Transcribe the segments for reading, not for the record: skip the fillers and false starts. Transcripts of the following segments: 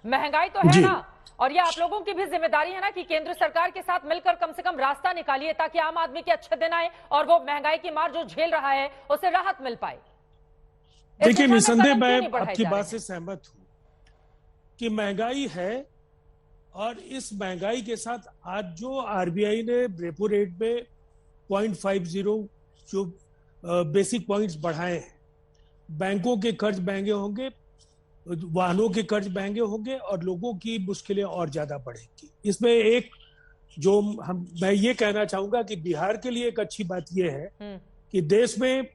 महंगाई तो है ना, और ये आप लोगों की भी जिम्मेदारी है ना कि केंद्र सरकार के साथ मिलकर कम से कम रास्ता निकालिए ताकि आम आदमी के अच्छे दिन आए और वो महंगाई की मार जो झेल रहा है उसे राहत मिल पाए। देखिए, निसंदेह मैं आपकी बात से सहमत हूं कि महंगाई है, और इस महंगाई के साथ आज जो आरबीआई ने रेपो रेट में 0.50 जो बेसिक पॉइंट्स बढ़ाए हैं, बैंकों के कर्ज महंगे होंगे, वाहनों के कर्ज महंगे होंगे और लोगों की मुश्किलें और ज्यादा बढ़ेंगी। इसमें एक जो मैं ये कहना चाहूंगा कि बिहार के लिए एक अच्छी बात यह है कि देश में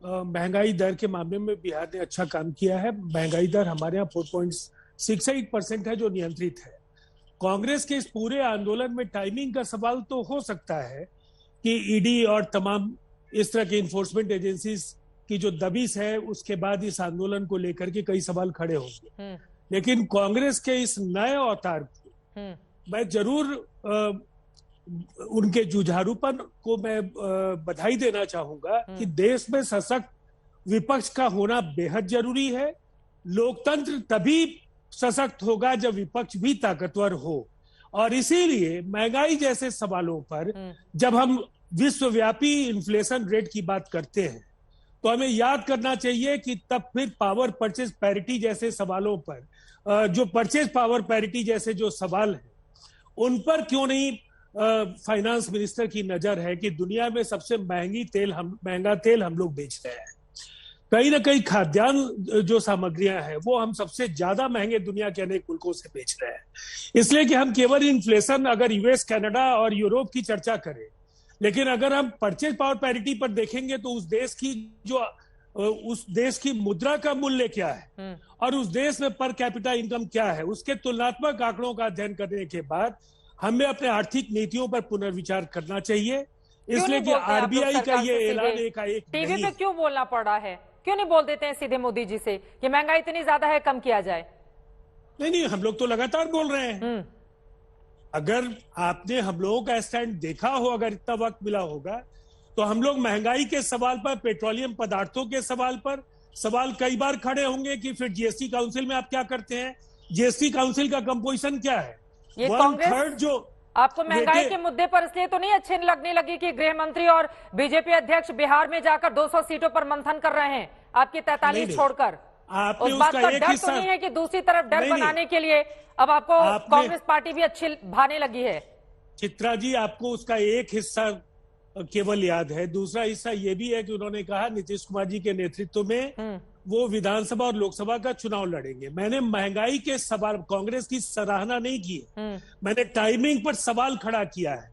महंगाई दर के मामले में बिहार ने अच्छा काम किया है। महंगाई दर हमारे यहाँ 4.68% है, जो नियंत्रित है। कांग्रेस के इस पूरे आंदोलन में टाइमिंग का सवाल तो हो सकता है कि ईडी और तमाम इस तरह की इन्फोर्समेंट एजेंसीज की जो दबिश है, उसके बाद इस आंदोलन को लेकर के कई सवाल खड़े होंगे। लेकिन कांग्रेस के इस नए अवतार को मैं जरूर उनके जुझारूपन को मैं बधाई देना चाहूंगा कि देश में सशक्त विपक्ष का होना बेहद जरूरी है। लोकतंत्र तभी सशक्त होगा जब विपक्ष भी ताकतवर हो, और इसीलिए महंगाई जैसे सवालों पर जब हम विश्वव्यापी इन्फ्लेशन रेट की बात करते हैं तो हमें याद करना चाहिए कि तब फिर पावर परचेज पैरिटी जैसे सवालों पर, जो परचेज पावर पैरिटी जैसे जो सवाल है, उन पर क्यों नहीं फाइनेंस मिनिस्टर की नजर है कि दुनिया में सबसे महंगा तेल हम लोग बेच रहे हैं। कहीं ना कहीं खाद्यान्न जो सामग्रियां हैं वो हम सबसे ज्यादा महंगे दुनिया के अनेक मुल्कों से बेच रहे हैं। इसलिए कि हम केवल इन्फ्लेशन अगर यूएस, कनाडा और यूरोप की चर्चा करें, लेकिन अगर हम परचेज पावर पैरिटी पर देखेंगे तो उस देश की मुद्रा का मूल्य क्या है और उस देश में पर कैपिटा इनकम क्या है, उसके तुलनात्मक आंकड़ों का अध्ययन करने के बाद हमें अपने आर्थिक नीतियों पर पुनर्विचार करना चाहिए। इसलिए कि आरबीआई का ये ऐलान एकाएक टीवी पे क्यों बोलना पड़ रहा है? क्यों नहीं बोल देते हैं सीधे मोदी जी से कि महंगाई इतनी ज्यादा है, कम किया जाए? नहीं, हम लोग तो लगातार बोल रहे हैं। अगर आपने हम लोगों का स्टैंड देखा हो, अगर इतना वक्त मिला होगा, तो हम लोग महंगाई के सवाल पर, पेट्रोलियम पदार्थों के सवाल पर सवाल कई बार खड़े होंगे कि फिर जीएसटी काउंसिल में आप क्या करते हैं, जीएसटी काउंसिल का कंपोजिशन क्या है। ये कांग्रेस जो आपको महंगाई के मुद्दे पर इसलिए तो नहीं अच्छे लगने लगी कि गृह मंत्री और बीजेपी अध्यक्ष बिहार में जाकर 200 सीटों पर मंथन कर रहे हैं आपकी 43 छोड़कर। उस बात का डर तो नहीं है कि दूसरी तरफ डर बनाने के लिए अब आपको कांग्रेस पार्टी भी अच्छी भाने लगी है? चित्रा जी, आपको उसका एक हिस्सा केवल याद है, दूसरा हिस्सा ये भी है कि उन्होंने कहा नीतीश कुमार जी के नेतृत्व में वो विधानसभा और लोकसभा का चुनाव लड़ेंगे। मैंने महंगाई के सवाल, कांग्रेस की सराहना नहीं की, मैंने टाइमिंग पर सवाल खड़ा किया है।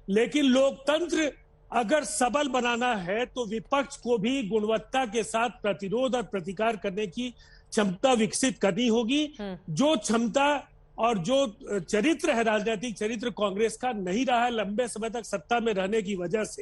लेकिन लोकतंत्र अगर सबल बनाना है तो विपक्ष को भी गुणवत्ता के साथ प्रतिरोध और प्रतिकार करने की क्षमता विकसित करनी होगी। जो क्षमता और जो चरित्र है, राजनीतिक चरित्र कांग्रेस का नहीं रहा है लंबे समय तक सत्ता में रहने की वजह से,